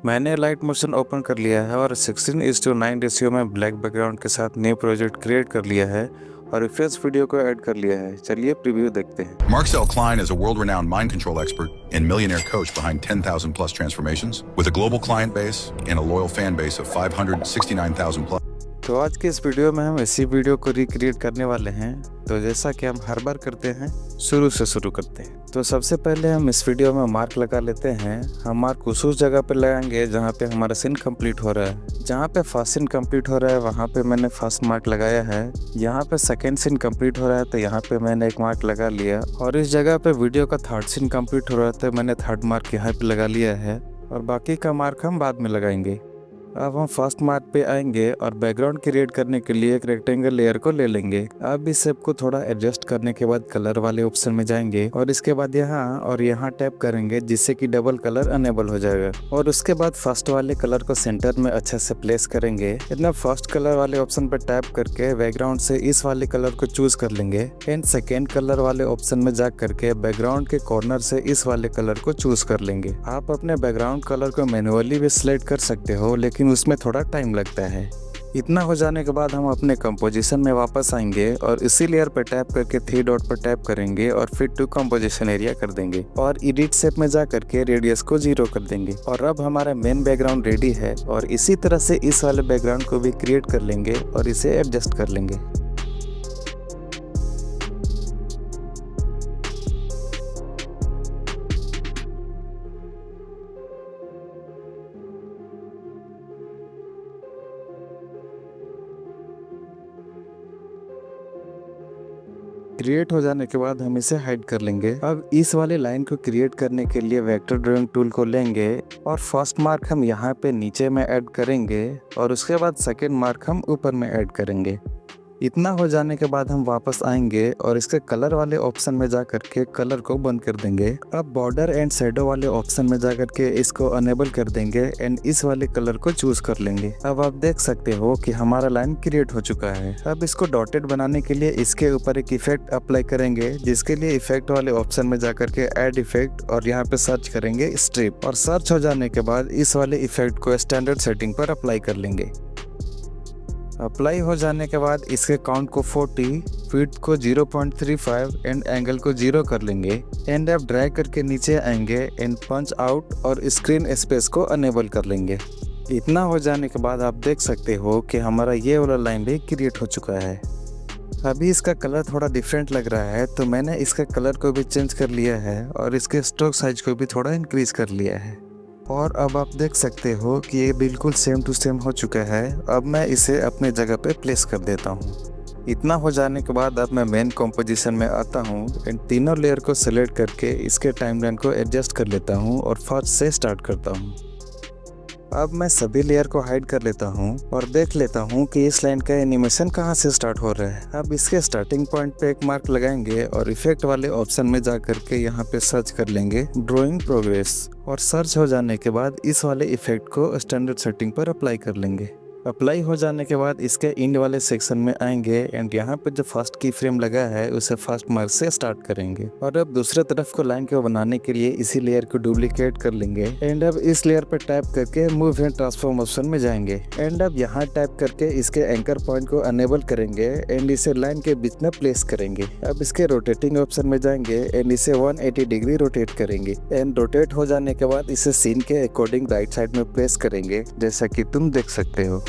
मैंने light motion open कर लिया है और 16:9 रेशियो में ब्लैक बैकग्राउंड के साथ न्यू प्रोजेक्ट क्रिएट कर लिया है और रिफ्रेश वीडियो को ऐड कर लिया है। चलिए प्रीव्यू देखते हैं। Marcel Klein is a world-renowned mind control expert and millionaire coach behind 10,000 plus transformations with a global client base and a loyal fan base of 569,000 plus. तो आज के इस वीडियो में हम इसी वीडियो को रिक्रिएट करने वाले हैं। तो जैसा कि हम हर बार करते हैं, शुरू से शुरू करते हैं। तो सबसे पहले हम इस वीडियो में मार्क लगा लेते हैं। हम मार्क उस जगह पे लगाएंगे जहाँ पे हमारा सीन कंप्लीट हो रहा है। जहाँ पे फर्स्ट सीन कंप्लीट हो रहा है वहाँ पे मैंने फर्स्ट मार्क लगाया है। यहाँ पे सेकेंड सीन कंप्लीट हो रहा है तो यहाँ पे मैंने एक मार्क लगा लिया। और इस जगह पे वीडियो का थर्ड सीन कंप्लीट हो रहा है तो मैंने थर्ड मार्क यहाँ पे लगा लिया है। और बाकी का मार्क हम बाद में लगाएंगे। अब हम फर्स्ट मार्क पे आएंगे और बैकग्राउंड क्रिएट करने के लिए एक रेक्टेंगल लेयर को ले लेंगे। अब इस शेप को थोड़ा एडजस्ट करने के बाद कलर वाले ऑप्शन में जाएंगे और इसके बाद यहाँ और यहाँ टैप करेंगे जिससे कि डबल कलर अनेबल हो जाएगा। और उसके बाद फर्स्ट वाले कलर को सेंटर में अच्छे से प्लेस करेंगे। इतना फर्स्ट कलर वाले ऑप्शन पर टैप करके बैकग्राउंड से इस वाले कलर को चूज कर लेंगे एंड सेकेंड कलर वाले ऑप्शन में जा करके बैकग्राउंड के कॉर्नर से इस वाले कलर को चूज कर लेंगे। आप अपने बैकग्राउंड कलर को मैन्युअली भी सिलेक्ट कर सकते हो, लेकिन उसमें थोड़ा टाइम लगता है। इतना हो जाने के बाद हम अपने कंपोजिशन में वापस आएंगे और इसी लेयर पर टैप करके 3 डॉट पर टैप करेंगे और फिर टू कंपोजिशन एरिया कर देंगे और एडिट शेप में जा करके रेडियस को 0 कर देंगे। और अब हमारा मेन बैकग्राउंड रेडी है और इसी तरह से इस वाले बैकग्राउंड को भी क्रिएट कर लेंगे और इसे एडजस्ट कर लेंगे। क्रिएट हो जाने के बाद हम इसे हाइड कर लेंगे। अब इस वाले लाइन को क्रिएट करने के लिए वेक्टर ड्राइंग टूल को लेंगे और फर्स्ट मार्क हम यहाँ पे नीचे में ऐड करेंगे और उसके बाद सेकेंड मार्क हम ऊपर में ऐड करेंगे। इतना हो जाने के बाद हम वापस आएंगे और इसके कलर वाले ऑप्शन में जा करके कलर को बंद कर देंगे। अब बॉर्डर एंड शैडो वाले ऑप्शन में जा करके इसको अनेबल कर देंगे एंड इस वाले कलर को चूज कर लेंगे। अब आप देख सकते हो कि हमारा लाइन क्रिएट हो चुका है। अब इसको डॉटेड बनाने के लिए इसके ऊपर एक इफेक्ट अप्लाई करेंगे, जिसके लिए इफेक्ट वाले ऑप्शन में जा करके ऐड इफेक्ट और यहाँ पे सर्च करेंगे स्ट्रिप। और सर्च हो जाने के बाद इस वाले इफेक्ट को स्टैंडर्ड सेटिंग पर अप्लाई कर लेंगे। अप्लाई हो जाने के बाद इसके काउंट को 40, विड्थ को 0.35 एंड एंगल को 0 कर लेंगे एंड अब ड्रैग करके नीचे आएंगे एंड पंच आउट और स्क्रीन स्पेस को अनेबल कर लेंगे। इतना हो जाने के बाद आप देख सकते हो कि हमारा ये वाला लाइन भी क्रिएट हो चुका है। अभी इसका कलर थोड़ा डिफरेंट लग रहा है तो मैंने इसका कलर को भी चेंज कर लिया है और इसके स्ट्रोक साइज को भी थोड़ा इंक्रीज कर लिया है। और अब आप देख सकते हो कि ये बिल्कुल सेम टू सेम हो चुका है। अब मैं इसे अपने जगह पे प्लेस कर देता हूँ। इतना हो जाने के बाद अब मैं मेन कंपोजिशन में आता हूँ एंड तीनों लेयर को सिलेक्ट करके इसके टाइमलाइन को एडजस्ट कर लेता हूँ और फर्स्ट से स्टार्ट करता हूँ। अब मैं सभी लेयर को हाइड कर लेता हूँ और देख लेता हूँ कि इस लाइन का एनिमेशन कहाँ से स्टार्ट हो रहा है। अब इसके स्टार्टिंग पॉइंट पे एक मार्क लगाएंगे और इफेक्ट वाले ऑप्शन में जा करके यहाँ पे सर्च कर लेंगे ड्राइंग प्रोग्रेस और सर्च हो जाने के बाद इस वाले इफेक्ट को स्टैंडर्ड सेटिंग पर अप्लाई कर लेंगे। अप्लाई हो जाने के बाद इसके इंड वाले सेक्शन में आएंगे एंड यहाँ पे जो फर्स्ट की फ्रेम लगा है उसे फर्स्ट मार्क से स्टार्ट करेंगे। और अब दूसरे तरफ को लाइन को बनाने के लिए इसी लेयर को डुप्लीकेट कर लेंगे एंड अब इस लेयर पर टैप करके मूव एंड ट्रांसफॉर्म ऑप्शन में जाएंगे एंड अब यहाँ टैप करके इसके एंकर पॉइंट को अनेबल करेंगे एंड इसे लाइन के बीच में प्लेस करेंगे। अब इसके रोटेटिंग ऑप्शन में जाएंगे एंड इसे 180 डिग्री रोटेट करेंगे एंड रोटेट हो जाने के बाद इसे सीन के अकॉर्डिंग राइट साइड में प्लेस करेंगे, जैसा कि तुम देख सकते हो।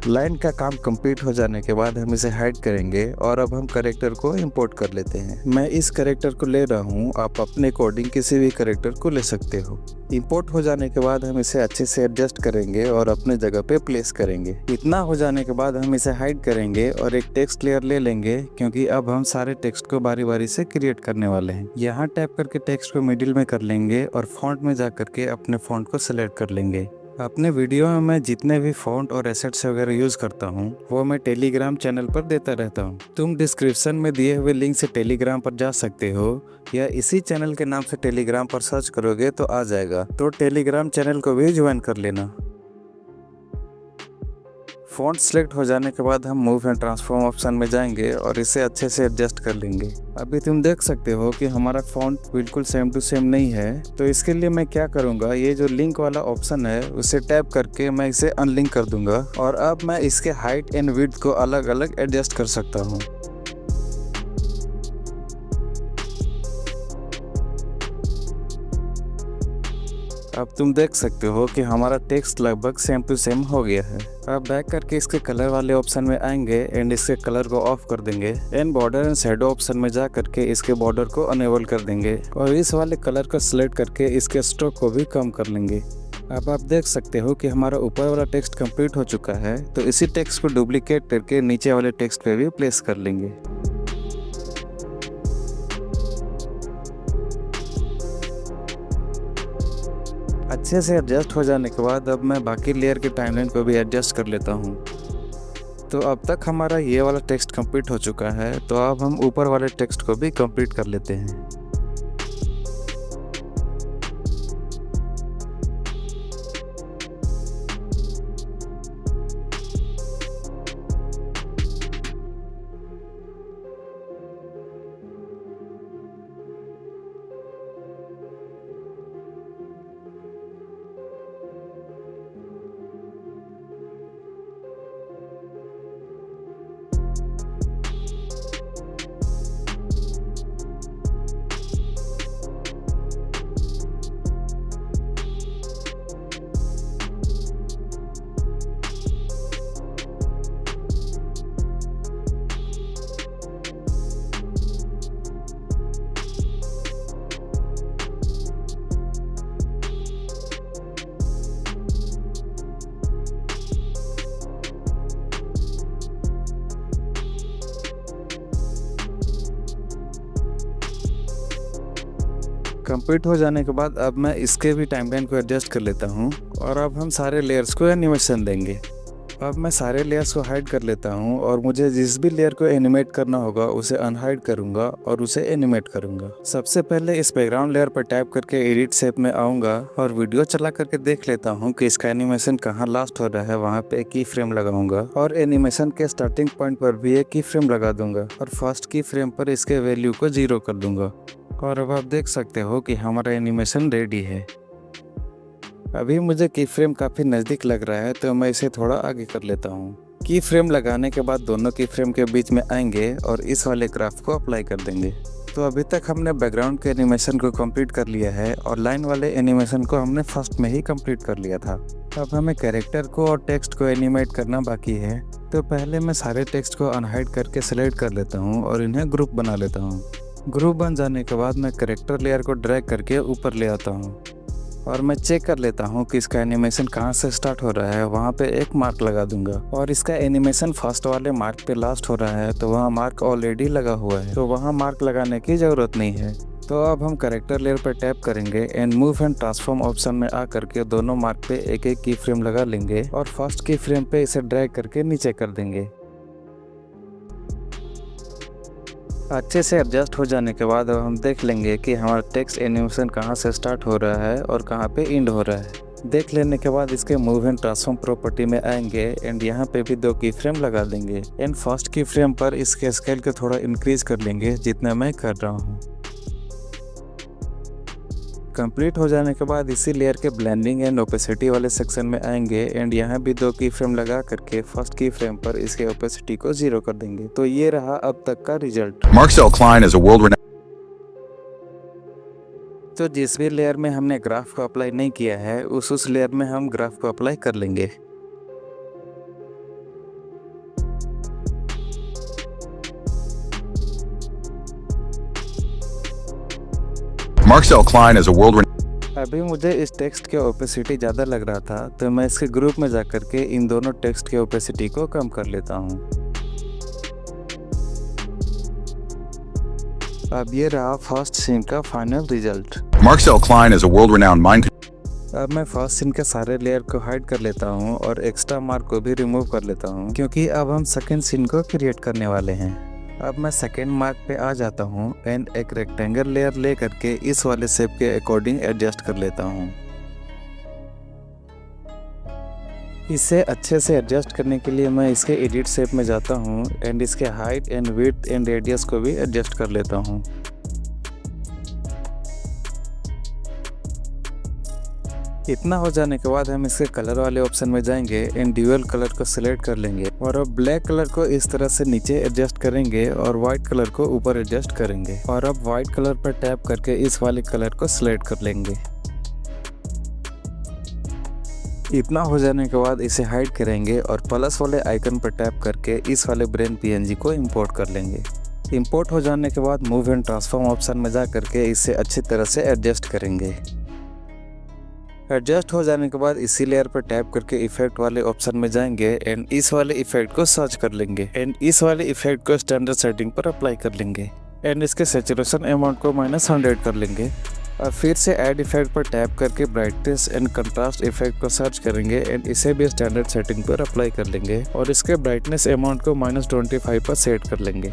लाइन का काम कंप्लीट हो जाने के बाद हम इसे हाइड करेंगे और अब हम कैरेक्टर को इंपोर्ट कर लेते हैं। मैं इस कैरेक्टर को ले रहा हूँ, आप अपने अकॉर्डिंग किसी भी कैरेक्टर को ले सकते हो। इंपोर्ट हो जाने के बाद हम इसे अच्छे से एडजस्ट करेंगे और अपने जगह पे प्लेस करेंगे। इतना हो जाने के बाद हम इसे हाइड करेंगे और एक टेक्स्ट लेयर ले लेंगे, क्योंकि अब हम सारे टेक्स्ट को बारी बारी से क्रिएट करने वाले हैं। यहाँ टैप करके टेक्स्ट को मिडिल में कर लेंगे और फॉन्ट में जा करके अपने फॉन्ट को सिलेक्ट कर लेंगे। अपने वीडियो में मैं जितने भी फॉन्ट और एसेट्स वगैरह यूज करता हूँ वो मैं टेलीग्राम चैनल पर देता रहता हूँ। तुम डिस्क्रिप्शन में दिए हुए लिंक से टेलीग्राम पर जा सकते हो या इसी चैनल के नाम से टेलीग्राम पर सर्च करोगे तो आ जाएगा, तो टेलीग्राम चैनल को भी ज्वाइन कर लेना। फ़ॉन्ट सेलेक्ट हो जाने के बाद हम मूव एंड ट्रांसफॉर्म ऑप्शन में जाएंगे और इसे अच्छे से एडजस्ट कर लेंगे। अभी तुम देख सकते हो कि हमारा फ़ॉन्ट बिल्कुल सेम टू सेम नहीं है। तो इसके लिए मैं क्या करूँगा, ये जो लिंक वाला ऑप्शन है उसे टैप करके मैं इसे अनलिंक कर दूंगा और अब मैं इसके हाइट एंड विड्थ को अलग अलग एडजस्ट कर सकता हूँ। अब तुम देख सकते हो कि हमारा टेक्स्ट लगभग सेम टू सेम हो गया है। अब बैक करके इसके कलर वाले ऑप्शन में आएंगे एंड इसके कलर को ऑफ कर देंगे and border and shadow option में जा करके इसके बॉर्डर को अनेबल कर देंगे और इस वाले कलर को सिलेक्ट करके इसके स्ट्रोक को भी कम कर लेंगे। अब आप देख सकते हो कि हमारा ऊपर वाला टेक्स्ट कंप्लीट हो चुका है। तो इसी टेक्स्ट को डुप्लीकेट करके नीचे वाले टेक्स्ट पे भी प्लेस कर लेंगे। अच्छे से एडजस्ट हो जाने के बाद अब मैं बाकी लेयर के टाइमलाइन को भी एडजस्ट कर लेता हूँ। तो अब तक हमारा ये वाला टेक्स्ट कंप्लीट हो चुका है। तो अब हम ऊपर वाले टेक्स्ट को भी कंप्लीट कर लेते हैं। कंप्लीट हो जाने के बाद अब मैं इसके भी टाइमलाइन को एडजस्ट कर लेता हूँ और अब हम सारे लेयर्स को एनिमेशन देंगे। अब मैं सारे लेयर्स को हाइड कर लेता हूँ और मुझे जिस भी लेयर को एनिमेट करना होगा उसे अनहाइड करूँगा और उसे एनिमेट करूँगा। सबसे पहले इस बैकग्राउंड लेयर पर टैप करके एडिट शेप में आऊँगा और वीडियो चला करके देख लेता हूँ कि इसका एनिमेशन कहाँ लास्ट हो रहा है। वहाँ पे एक की फ्रेम लगाऊंगा और एनिमेशन के स्टार्टिंग पॉइंट पर भी एक की फ्रेम लगा दूंगा और फर्स्ट की फ्रेम पर इसके वैल्यू को 0 कर दूंगा। और अब आप देख सकते हो कि हमारा एनिमेशन रेडी है। अभी मुझे की फ्रेम काफ़ी नज़दीक लग रहा है तो मैं इसे थोड़ा आगे कर लेता हूँ। की फ्रेम लगाने के बाद दोनों की फ्रेम के बीच में आएंगे और इस वाले ग्राफ को अप्लाई कर देंगे। तो अभी तक हमने बैकग्राउंड के एनिमेशन को कंप्लीट कर लिया है और लाइन वाले एनिमेशन को हमने फर्स्ट में ही कंप्लीट कर लिया था। अब हमें कैरेक्टर को और टेक्स्ट को एनिमेट करना बाकी है। तो पहले मैं सारे टेक्स्ट को अनहाइड करके सेलेक्ट कर लेता हूँ और इन्हें ग्रुप बना लेता हूँ। ग्रुप बन जाने के बाद मैं कैरेक्टर लेयर को ड्रैग करके ऊपर ले आता हूँ और मैं चेक कर लेता हूँ कि इसका एनिमेशन कहाँ से स्टार्ट हो रहा है। वहाँ पे एक मार्क लगा दूंगा और इसका एनिमेशन फर्स्ट वाले मार्क पे लास्ट हो रहा है तो वहाँ मार्क ऑलरेडी लगा हुआ है, तो वहाँ मार्क लगाने की ज़रूरत नहीं है। तो अब हम कैरेक्टर लेयर पर टैप करेंगे and move and transform option में आ करके दोनों मार्क पे एक एक की फ्रेम लगा लेंगे और फर्स्ट की फ्रेम पे इसे ड्रैग करके नीचे कर देंगे। अच्छे से एडजस्ट हो जाने के बाद अब हम देख लेंगे कि हमारा टेक्स्ट एनिमेशन कहाँ से स्टार्ट हो रहा है और कहाँ पे एंड हो रहा है। देख लेने के बाद इसके मूव एंड ट्रांसफॉर्म प्रॉपर्टी में आएंगे एंड यहाँ पे भी 2 की फ्रेम लगा देंगे एंड फर्स्ट की फ्रेम पर इसके स्केल को थोड़ा इंक्रीज कर लेंगे जितना मैं कर रहा हूँ। कंप्लीट हो जाने के बाद इसी लेयर के ब्लेंडिंग एंड ओपेसिटी वाले सेक्शन में आएंगे एंड यहाँ भी 2 की फ्रेम लगा करके फर्स्ट की फ्रेम पर इसके ओपेसिटी को 0 कर देंगे। तो ये रहा अब तक का result. Marcel Klein is a world-renowned. तो जिस भी लेयर में हमने ग्राफ को अप्लाई नहीं किया है उस लेयर में हम ग्राफ को अप्लाई कर लेंगे। Marcel Klein is a world. अभी मुझे इस टेक्स्ट के ओपेसिटी ज़्यादा लग रहा था तो मैं इसके ग्रुप में जाकर के इन दोनों टेक्स्ट के ओपेसिटी को कम कर लेता हूँ। अब ये रहा फर्स्ट सीन का final result. Marcel Klein is a world-renowned mind. अब मैं फर्स्ट सीन के सारे लेयर को हाइड कर लेता हूँ और एक्स्ट्रा मार्क को भी रिमूव कर लेता हूँ क्योंकि अब हम सेकेंड सीन को क्रिएट करने वाले हैं। अब मैं सेकेंड मार्क पे आ जाता हूँ एंड एक रेक्टेंगल लेयर ले करके इस वाले शेप के अकॉर्डिंग एडजस्ट कर लेता हूँ। इसे अच्छे से एडजस्ट करने के लिए मैं इसके एडिट शेप में जाता हूँ एंड इसके height and width and radius को भी एडजस्ट कर लेता हूँ। इतना हो जाने के बाद हम इसके कलर वाले ऑप्शन में जाएंगे एंड ड्यूअल कलर को सिलेक्ट कर लेंगे और अब ब्लैक कलर को इस तरह से नीचे एडजस्ट करेंगे और व्हाइट कलर को ऊपर एडजस्ट करेंगे और अब व्हाइट कलर पर टैप करके इस वाले कलर को सिलेक्ट कर लेंगे। इतना हो जाने के बाद इसे हाइड करेंगे और प्लस वाले आइकन पर टैप करके इस वाले ब्रेन पीएनजी को इंपोर्ट कर लेंगे। इंपोर्ट हो जाने के बाद मूव एंड ट्रांसफॉर्म ऑप्शन में जा करके इसे अच्छी तरह से एडजस्ट करेंगे। एडजस्ट हो जाने के बाद इसी लेयर पर टैप करके इफेक्ट वाले ऑप्शन में जाएंगे एंड इस वाले इफेक्ट को सर्च कर लेंगे एंड इस वाले इफेक्ट को स्टैंडर्ड सेटिंग पर अप्लाई कर लेंगे एंड इसके सैचुरेशन अमाउंट को -100 कर लेंगे और फिर से ऐड इफेक्ट पर टैप करके ब्राइटनेस एंड कंट्रास्ट इफेक्ट को सर्च करेंगे एंड इसे भी स्टैंडर्ड सेटिंग पर अप्लाई कर लेंगे और इसके ब्राइटनेस अमाउंट को -25 पर सेट कर लेंगे।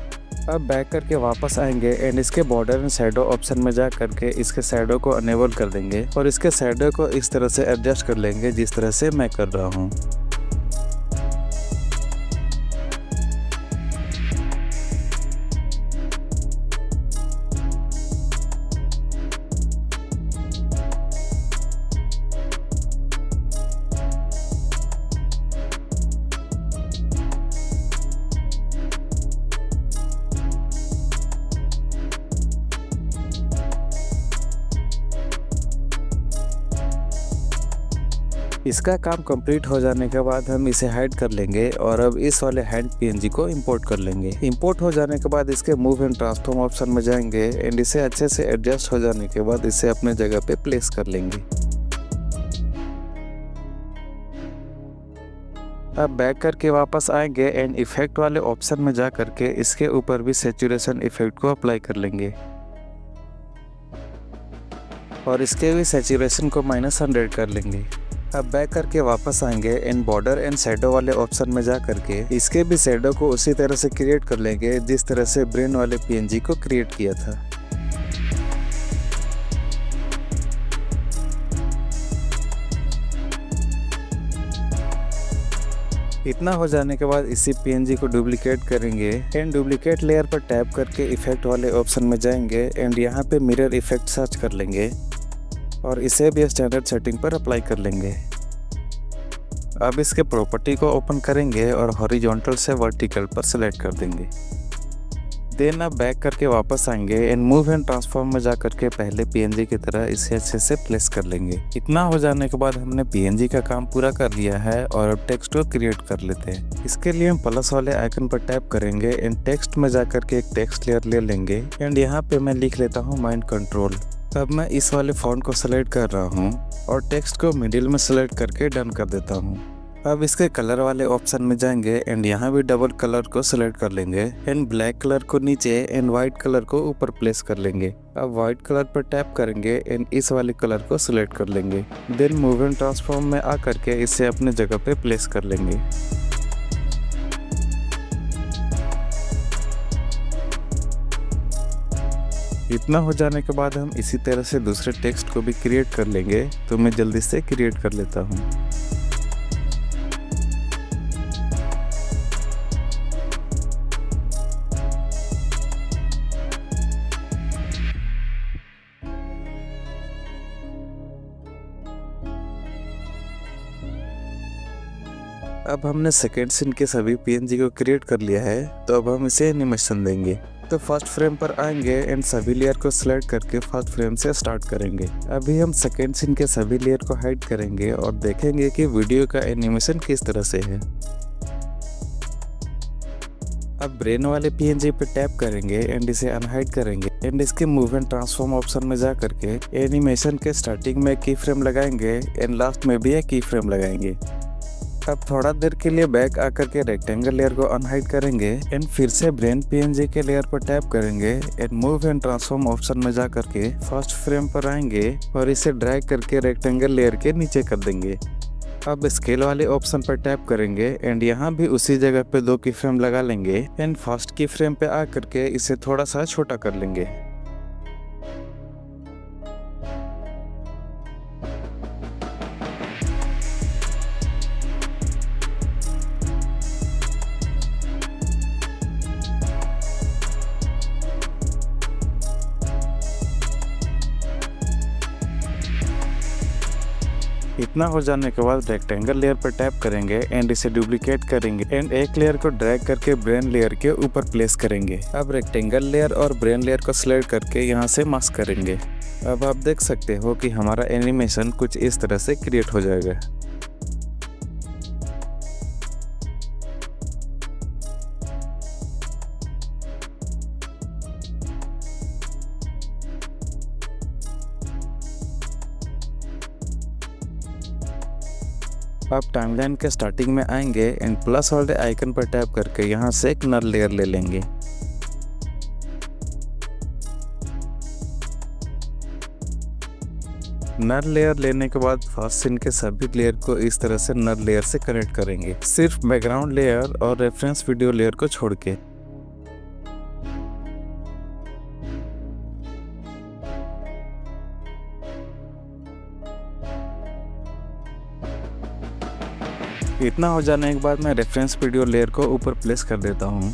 अब बैक करके वापस आएंगे एंड इसके बॉर्डर एंड शैडो ऑप्शन में जा करके इसके शैडो को अनेबल कर देंगे और इसके शैडो को इस तरह से एडजस्ट कर लेंगे जिस तरह से मैं कर रहा हूँ। इसका काम कंप्लीट हो जाने के बाद हम इसे हाइड कर लेंगे और अब इस वाले हैंड पीएनजी को इंपोर्ट कर लेंगे। इंपोर्ट हो जाने के बाद इसके मूव एंड ट्रांसफॉर्म ऑप्शन में जाएंगे एंड इसे अच्छे से एडजस्ट हो जाने के बाद इसे अपने जगह पे प्लेस कर लेंगे। अब बैक करके वापस आएंगे एंड इफेक्ट वाले ऑप्शन में जा करके इसके ऊपर भी सैचुरेशन इफेक्ट को अप्लाई कर लेंगे और इसके भी सैचुरेशन को -100 कर लेंगे। अब बैक करके वापस आएंगे एंड बॉर्डर एंड शैडो वाले ऑप्शन में जा करके इसके भी शैडो को उसी तरह से क्रिएट कर लेंगे जिस तरह से ब्रेन वाले पीएनजी को क्रिएट किया था। इतना हो जाने के बाद इसी पीएनजी को डुप्लीकेट करेंगे एंड डुप्लीकेट लेयर पर टैप करके इफेक्ट वाले ऑप्शन में जाएंगे एंड यहाँ पे मिरर इफेक्ट सर्च कर लेंगे और इसे भी स्टैंडर्ड सेटिंग पर अप्लाई कर लेंगे। अब इसके प्रॉपर्टी को ओपन करेंगे और हॉरिजॉन्टल से वर्टिकल पर सिलेक्ट कर देंगे। देन अब बैक करके वापस आएंगे एंड मूव एंड ट्रांसफॉर्म में जा करके पहले पीएनजी की तरह इसे अच्छे से प्लेस कर लेंगे। इतना हो जाने के बाद हमने पीएनजी का काम पूरा कर लिया है और अब टेक्स्ट को क्रिएट कर लेते हैं। इसके लिए हम प्लस वाले आइकन पर टैप करेंगे एंड टेक्स्ट में जा करके एक टेक्स्ट लेयर ले लेंगे एंड यहाँ पे मैं लिख लेता हूँ माइंड कंट्रोल। अब मैं इस वाले फॉन्ट को सिलेक्ट कर रहा हूँ और टेक्स्ट को मिडिल में सिलेक्ट करके डन कर देता हूँ। अब इसके कलर वाले ऑप्शन में जाएंगे एंड यहाँ भी डबल कलर को सिलेक्ट कर लेंगे एंड ब्लैक कलर को नीचे एंड व्हाइट कलर को ऊपर प्लेस कर लेंगे। अब व्हाइट कलर पर टैप करेंगे एंड इस वाले कलर को सिलेक्ट कर लेंगे। देन मूव एंड ट्रांसफॉर्म में आ करके इसे अपने जगह पे प्लेस कर लेंगे। इतना हो जाने के बाद हम इसी तरह से दूसरे टेक्स्ट को भी क्रिएट कर लेंगे, तो मैं जल्दी से क्रिएट कर लेता हूँ। अब हमने सेकेंड सीन के सभी पीएनजी को क्रिएट कर लिया है, तो अब हम इसे एनिमेशन देंगे। तो फर्स्ट फ्रेम पर आएंगे एंड सभी लेयर को सिलेक्ट करके फर्स्ट फ्रेम से स्टार्ट करेंगे। अभी हम सेकेंड सीन के सभी लेयर को हाइड करेंगे और देखेंगे कि वीडियो का एनिमेशन किस तरह से है। अब ब्रेन वाले पीएनजी पे टैप करेंगे एंड इसे अनहाइड करेंगे एंड इसके मूव एंड ट्रांसफॉर्म ऑप्शन में जा करके एनिमेशन के स्टार्टिंग में की फ्रेम लगाएंगे एंड लास्ट में भी एक की फ्रेम लगाएंगे। अब थोड़ा देर के लिए बैक आकर के रेक्टेंगल लेयर को अनहाइड करेंगे एंड फिर से ब्रेन पीएनजी के लेयर पर टैप करेंगे and move and transform option में जा करके फर्स्ट फ्रेम पर आएंगे और इसे ड्रैग करके रेक्टेंगल लेयर के नीचे कर देंगे। अब स्केल वाले ऑप्शन पर टैप करेंगे एंड यहाँ भी उसी जगह पे 2 की फ्रेम लगा लेंगे एंड फर्स्ट की फ्रेम पे आकर के इसे थोड़ा सा छोटा कर लेंगे। इतना हो जाने के बाद रेक्टेंगल लेयर पर टैप करेंगे एंड इसे डुप्लीकेट करेंगे एंड एक लेयर को ड्रैग करके ब्रेन लेयर के ऊपर प्लेस करेंगे। अब रेक्टेंगल लेयर और ब्रेन लेयर को सिलेक्ट करके यहाँ से मास्क करेंगे। अब आप देख सकते हो कि हमारा एनिमेशन कुछ इस तरह से क्रिएट हो जाएगा। आप टाइमलाइन के स्टार्टिंग में आएंगे एंड प्लस वाले आइकन पर टैप करके यहाँ से एक नल लेयर ले लेंगे। नल लेयर लेने के बाद फर्स्ट सीन के सभी लेयर को इस तरह से नल लेयर से कनेक्ट करेंगे, सिर्फ बैकग्राउंड लेयर और रेफरेंस वीडियो लेयर को छोड़ के। इतना हो जाने के बाद मैं रेफरेंस वीडियो लेयर को ऊपर प्लेस कर देता हूँ।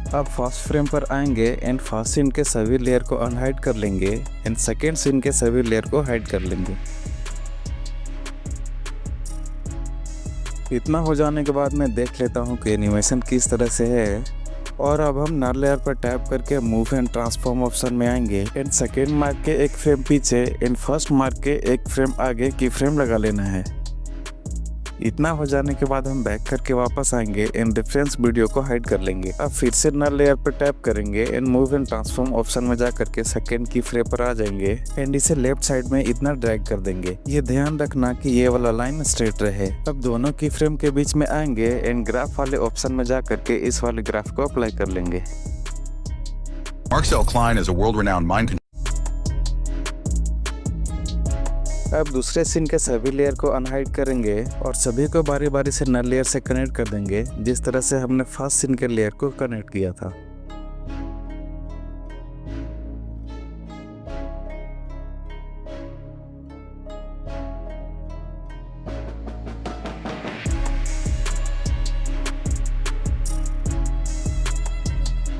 अब फर्स्ट फ्रेम पर आएंगे एंड फर्स्ट सीन के सभी लेयर को अनहाइड कर लेंगे एंड सेकेंड सीन के सभी लेयर को हाइड कर लेंगे। इतना हो जाने के बाद मैं देख लेता हूँ कि एनिमेशन किस तरह से है। और अब हम नल लेयर पर टैप करके मूव एंड ट्रांसफॉर्म ऑप्शन में आएंगे एंड सेकेंड मार्क के एक फ्रेम पीछे एंड फर्स्ट मार्क के एक फ्रेम आगे की फ्रेम लगा लेना है। इतना हो जाने के बाद हम बैक करके वापस आएंगे एंड रेफरेंस वीडियो को हाइड कर लेंगे। अब फिर से नल लेयर पर टैप करेंगे and move and transform option में जा करके सेकेंड की फ्रेम पर आ जाएंगे एंड इसे लेफ्ट साइड में इतना ड्रैग कर देंगे। ये ध्यान रखना कि ये वाला लाइन स्ट्रेट रहे। अब दोनों की फ्रेम के बीच में आएंगे एंड ग्राफ वाले ऑप्शन में जा करके इस वाले ग्राफ को अप्लाई कर लेंगे। Marcel Klein is a world-renowned mind अब दूसरे सीन के सभी लेयर को अनहाइड करेंगे और सभी को बारी बारी से नल लेयर से कनेक्ट कर देंगे, जिस तरह से हमने फर्स्ट सीन के लेयर को कनेक्ट किया था।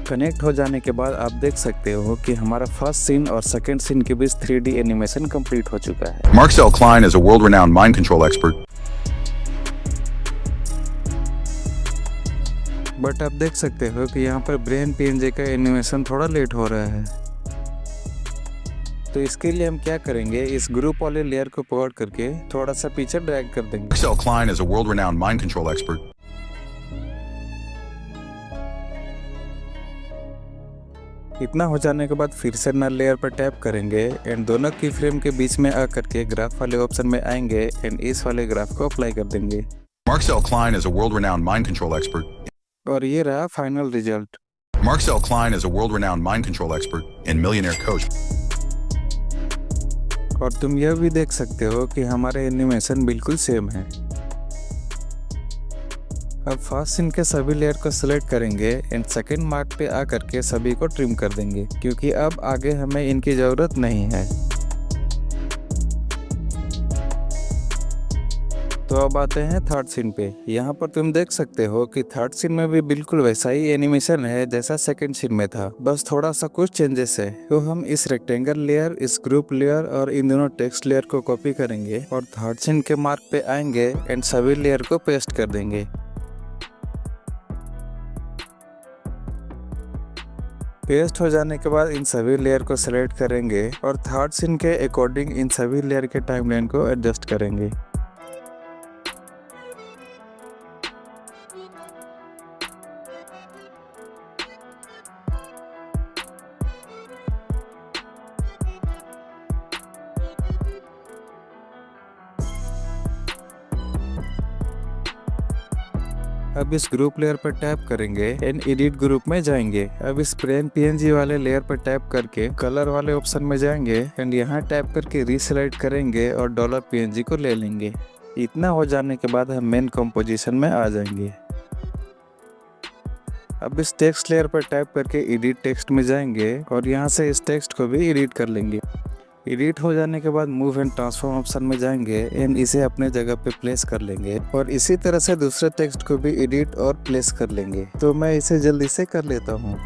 कनेक्ट हो जाने के बाद आप देख सकते हो कि हमारा फर्स्ट सीन और सेकंड सीन के बीच 3D एनिमेशन कंप्लीट हो चुका है। Marcel Klein is a world-renowned mind control expert. But आप देख सकते हो कि यहाँ पर ब्रेन PNG का एनिमेशन थोड़ा लेट हो रहा है। तो इसके लिए हम क्या करेंगे, इस ग्रुप वाले लेयर को पकड़ करके थोड़ा सा पीछे ड्रैग कर देंगे। Marcel Klein is a world-renowned mind control expert. इतना हो जाने के बाद फिर से नल लेयर पर टैप करेंगे एंड दोनों की फ्रेम के बीच में आकर के ग्राफ वाले ऑप्शन में आएंगे एंड इस वाले ग्राफ को अप्लाई कर देंगे। Marcel Klein is a world-renowned mind control expert. और ये रहा final result. Marcel Klein is a world-renowned mind control expert and millionaire coach. और तुम यह भी देख सकते हो कि हमारे एनिमेशन बिल्कुल सेम है। अब फर्स्ट सीन के सभी लेयर को सिलेक्ट करेंगे एंड सेकेंड मार्क पे आकर के सभी को ट्रिम कर देंगे, क्योंकि अब आगे हमें इनकी ज़रूरत नहीं है। तो अब आते हैं थर्ड सीन पे। यहाँ पर तुम देख सकते हो कि थर्ड सीन में भी बिल्कुल वैसा ही एनिमेशन है जैसा सेकंड सीन में था, बस थोड़ा सा कुछ चेंजेस है। तो हम इस रेक्टेंगल लेयर, इस ग्रुप लेयर और इन दोनों टेक्स्ट लेयर को कॉपी करेंगे और थर्ड सीन के मार्क पे आएंगे एंड सभी लेयर को पेस्ट कर देंगे। पेस्ट हो जाने के बाद इन सभी लेयर को सेलेक्ट करेंगे और थर्ड सीन के अकॉर्डिंग इन सभी लेयर के टाइमलाइन को एडजस्ट करेंगे। अब इस ग्रुप लेयर पर टैप करेंगे एंड एडिट ग्रुप में जाएंगे। अब इस ब्रेन PNG वाले लेयर पर टैप करके कलर वाले ऑप्शन में जाएंगे एंड यहाँ टैप करके रीसेलेक्ट करेंगे और $PNG को ले लेंगे। इतना हो जाने के बाद हम मेन कंपोजिशन में आ जाएंगे। अब इस टेक्स्ट लेयर पर टैप करके एडिट टेक्स्ट में जाएंगे और यहाँ से इस टेक्स्ट को भी एडिट कर लेंगे। एडिट हो जाने के बाद मूव एंड ट्रांसफॉर्म ऑप्शन में जाएंगे एंड इसे अपने जगह पे प्लेस कर लेंगे और इसी तरह से दूसरे टेक्स्ट को भी एडिट और प्लेस कर लेंगे। तो मैं इसे जल्दी से कर लेता हूँ।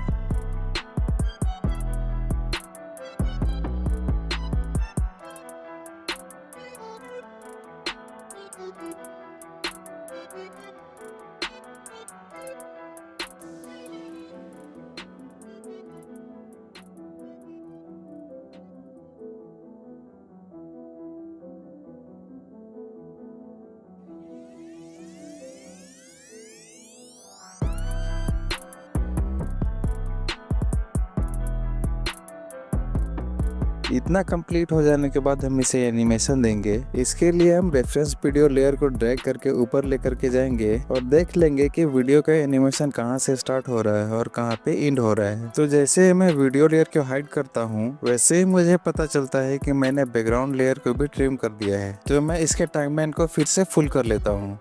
इतना कंप्लीट हो जाने के बाद हम इसे एनिमेशन देंगे। इसके लिए हम रेफरेंस वीडियो लेयर को ड्रैग करके ऊपर लेकर के जाएंगे और देख लेंगे कि वीडियो का एनिमेशन कहाँ से स्टार्ट हो रहा है और कहाँ पे एंड हो रहा है। तो जैसे मैं वीडियो लेयर को हाइड करता हूँ वैसे ही मुझे पता चलता है कि मैंने बैकग्राउंड लेयर को भी ट्रिम कर दिया है। तो मैं इसके टाइमलाइन को फिर से फुल कर लेता हूँ।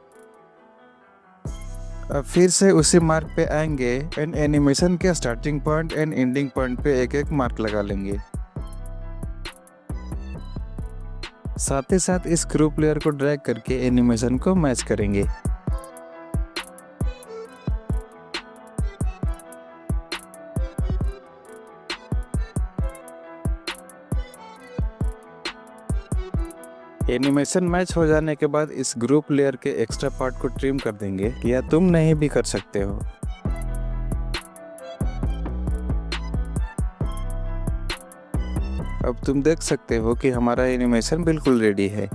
अब फिर से उसी मार्क पे आएंगे एंड एनिमेशन के starting point and ending point पे एक एक मार्क लगा लेंगे। साथ ही साथ इस ग्रुप लेयर को ड्रैग करके एनिमेशन को मैच करेंगे। एनिमेशन मैच हो जाने के बाद इस ग्रुप लेयर के एक्स्ट्रा पार्ट को ट्रिम कर देंगे, या तुम नहीं भी कर सकते हो। अब तुम देख सकते हो कि हमारा एनिमेशन बिल्कुल रेडी है।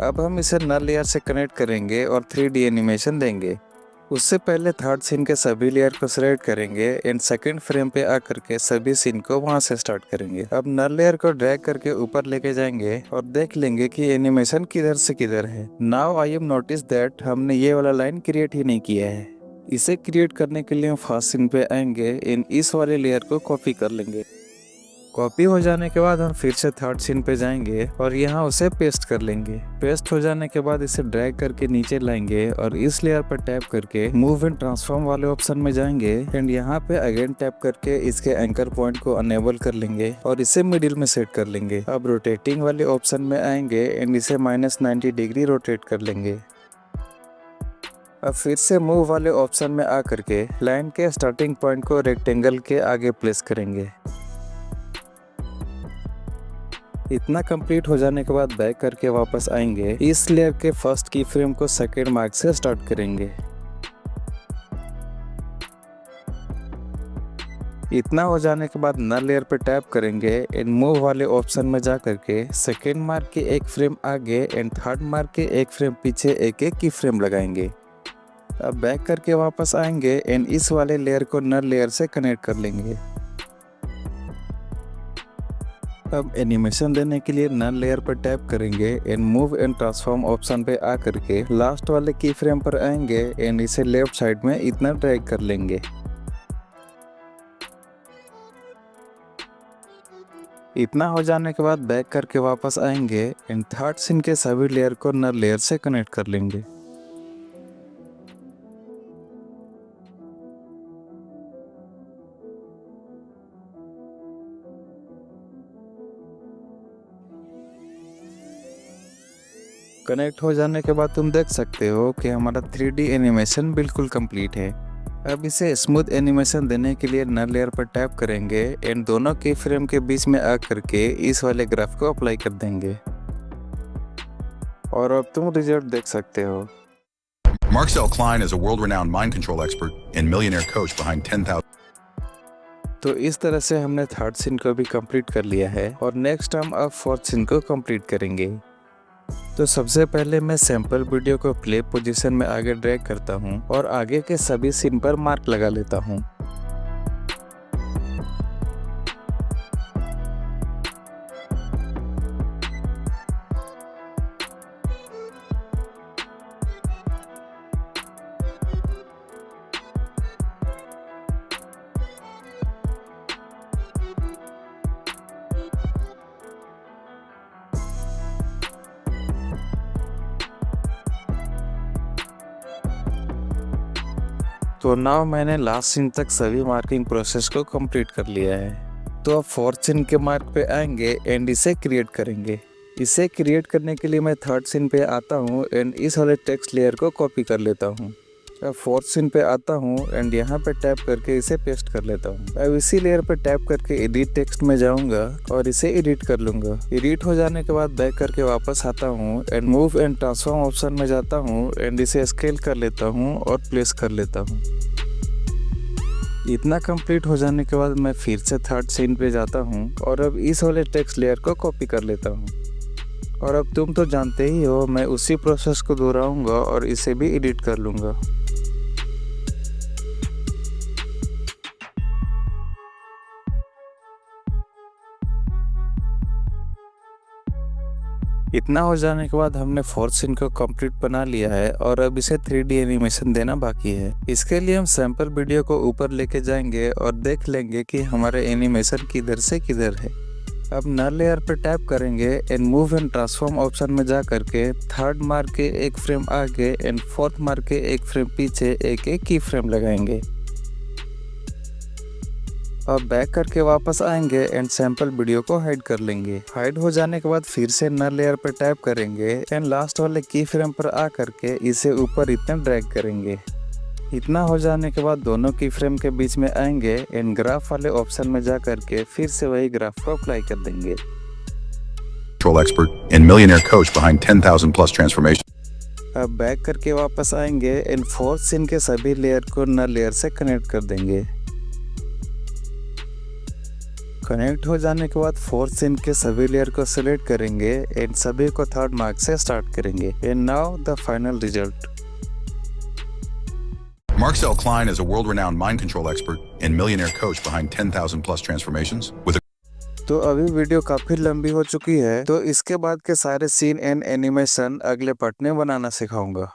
अब हम इसे नल लेयर से कनेक्ट करेंगे और 3D एनिमेशन देंगे। उससे पहले थर्ड सीन के सभी लेयर को सिलेक्ट करेंगे एंड सेकंड फ्रेम पे आकर के सभी सीन को वहां से स्टार्ट करेंगे। अब नल लेयर को ड्रैग करके ऊपर लेके जाएंगे और देख लेंगे कि एनिमेशन किधर से किधर है। Now I am notice that हमने ये वाला लाइन क्रिएट ही नहीं किया है। इसे क्रिएट करने के लिए हम फर्स्ट सीन पे आएंगे एंड इस वाले लेयर को कॉपी कर लेंगे। कॉपी हो जाने के बाद हम फिर से थर्ड सीन पे जाएंगे और यहाँ उसे पेस्ट कर लेंगे। पेस्ट हो जाने के बाद इसे ड्रैग करके नीचे लाएंगे और इस लेयर पर टैप करके मूव एंड ट्रांसफॉर्म वाले ऑप्शन में जाएंगे एंड यहाँ पे अगेन टैप करके इसके एंकर पॉइंट को अनेबल कर लेंगे और इसे मिडिल में सेट कर लेंगे। अब रोटेटिंग वाले ऑप्शन में आएंगे एंड इसे -90 डिग्री रोटेट कर लेंगे। अब फिर से मूव वाले ऑप्शन में आकर के लाइन के स्टार्टिंग पॉइंट को रेक्टेंगल के आगे प्लेस करेंगे। इतना कंप्लीट हो जाने के बाद बैक करके वापस आएंगे। इस लेयर के फर्स्ट की फ्रेम को सेकेंड मार्क से स्टार्ट करेंगे। इतना हो जाने के बाद नल लेयर पर टैप करेंगे एंड मूव वाले ऑप्शन में जा करके सेकेंड मार्क के एक फ्रेम आगे एंड थर्ड मार्क के एक फ्रेम पीछे एक एक की फ्रेम लगाएंगे। अब बैक करके वापस आएंगे एंड इस वाले लेयर को नल लेयर से कनेक्ट कर लेंगे। अब एनिमेशन देने के लिए नल लेयर पर टैप करेंगे and move and transform option पे आकर के लास्ट वाले की फ्रेम पर आएंगे एंड इसे लेफ्ट साइड में इतना ड्रैग कर लेंगे। इतना हो जाने के बाद बैक करके वापस आएंगे एंड थर्ड सीन के सभी लेयर को नल लेयर से कनेक्ट कर लेंगे। कनेक्ट हो जाने के बाद तुम देख सकते हो कि हमारा 3D एनिमेशन बिल्कुल कंप्लीट है। अब इसे स्मूथ एनिमेशन देने के लिए नल लेयर पर टैप करेंगे एंड दोनों की फ्रेम के बीच में आकर के इस वाले ग्राफ को अप्लाई कर देंगे और अब तुम रिजल्ट देख सकते हो। Marcel Klein is a world-renowned mind control expert and millionaire coach behind 10,000. तो इस तरह से हमने थर्ड सीन को भी कंप्लीट कर लिया है और नेक्स्ट हम अब फोर्थ सीन को कंप्लीट करेंगे। तो सबसे पहले मैं सैंपल वीडियो को प्ले पोजीशन में आगे ड्रैग करता हूँ और आगे के सभी सीन पर मार्क लगा लेता हूँ। तो नाउ मैंने लास्ट सीन तक सभी मार्किंग प्रोसेस को कंप्लीट कर लिया है। तो अब फोर्थ सीन के मार्क पे आएंगे एंड इसे क्रिएट करेंगे। इसे क्रिएट करने के लिए मैं थर्ड सीन पे आता हूँ एंड इस वाले टेक्स्ट लेयर को कॉपी कर लेता हूँ। अब फोर्थ सीन पे आता हूँ एंड यहाँ पे टैप करके इसे पेस्ट कर लेता हूँ। अब इसी लेयर पे टैप करके एडिट टेक्स्ट में जाऊँगा और इसे एडिट कर लूँगा। एडिट हो जाने के बाद बैक करके वापस आता हूँ and move and transform option में जाता हूँ एंड इसे स्केल कर लेता हूँ और प्लेस कर लेता हूँ। इतना कंप्लीट हो जाने के बाद मैं फिर से थर्ड सीन पे जाता हूँ और अब इस वाले टेक्स्ट लेयर को कॉपी कर लेता हूँ। और अब तुम तो जानते ही हो मैं उसी प्रोसेस को दोहराऊंगा और इसे भी एडिट कर लूँगा। इतना हो जाने के बाद हमने फोर्थ सीन को कंप्लीट बना लिया है और अब इसे 3D एनिमेशन देना बाकी है। इसके लिए हम सैंपल वीडियो को ऊपर लेके जाएंगे और देख लेंगे कि हमारे एनिमेशन किधर से किधर है। अब नल लेयर पर टैप करेंगे and move and transform option में जा करके थर्ड मार्क के एक फ्रेम आगे एंड फोर्थ मार्क के एक फ्रेम पीछे एक एक की फ्रेम लगाएंगे। अब बैक करके वापस आएंगे एंड सैंपल वीडियो को हाइड कर लेंगे। हाइड हो जाने के बाद फिर से नल लेयर पर टैप करेंगे एंड लास्ट वाले की फ्रेम पर आ करके इसे ऊपर इतना ड्रैग करेंगे। इतना हो जाने के बाद दोनों की फ्रेम के बीच में आएंगे एंड ग्राफ वाले ऑप्शन में जा करके फिर से वही ग्राफ को अप्लाई कर देंगे। Control expert and millionaire coach behind 10,000 plus transformations. अब बैक करके वापस आएंगे एंड फोर्थ सीन के सभी लेयर को नल लेयर से कनेक्ट कर देंगे। कनेक्ट हो जाने के बाद फोर्थ सीन के सभी लेयर को सिलेक्ट करेंगे एंड सभी को थर्ड मार्क से स्टार्ट करेंगे। And now the final result. Marcel Klein is a world-renowned mind control expert and millionaire coach behind 10,000 plus transformations with a तो अभी वीडियो काफी लंबी हो चुकी है, तो इसके बाद के सारे सीन एंड एनिमेशन अगले पार्ट में बनाना सिखाऊंगा।